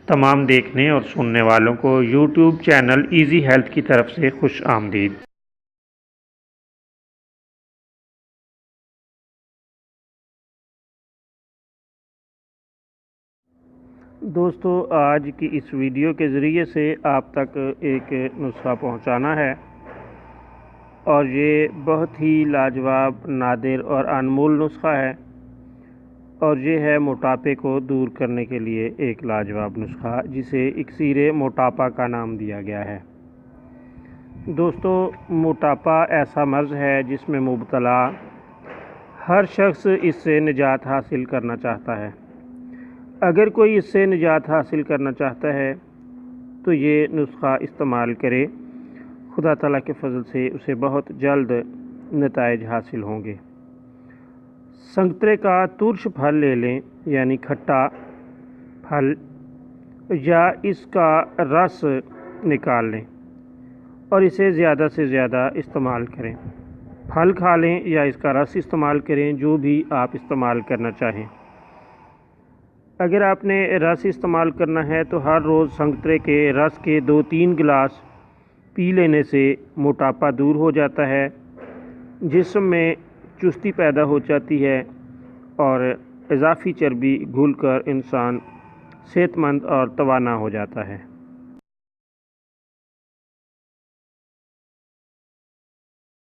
تمام دیکھنے اور سننے والوں کو یوٹیوب چینل ایزی ہیلتھ کی طرف سے خوش آمدید۔ دوستو، آج کی اس ویڈیو کے ذریعے سے آپ تک ایک نسخہ پہنچانا ہے، اور یہ بہت ہی لاجواب، نادر اور انمول نسخہ ہے، اور یہ ہے موٹاپے کو دور کرنے کے لیے ایک لاجواب نسخہ، جسے اکسیر موٹاپا کا نام دیا گیا ہے۔ دوستو، موٹاپا ایسا مرض ہے جس میں مبتلا ہر شخص اس سے نجات حاصل کرنا چاہتا ہے۔ اگر کوئی اس سے نجات حاصل کرنا چاہتا ہے تو یہ نسخہ استعمال کرے، خدا تعالیٰ کے فضل سے اسے بہت جلد نتائج حاصل ہوں گے۔ سنگترے کا ترش پھل لے لیں، یعنی کھٹا پھل، یا اس کا رس نکال لیں اور اسے زیادہ سے زیادہ استعمال کریں۔ پھل کھا لیں یا اس کا رس استعمال کریں، جو بھی آپ استعمال کرنا چاہیں۔ اگر آپ نے رس استعمال کرنا ہے تو ہر روز سنگترے کے رس کے 2-3 گلاس پی لینے سے موٹاپا دور ہو جاتا ہے، جسم میں چستی پیدا ہو جاتی ہے اور اضافی چربی گھل کر انسان صحت مند اور توانا ہو جاتا ہے۔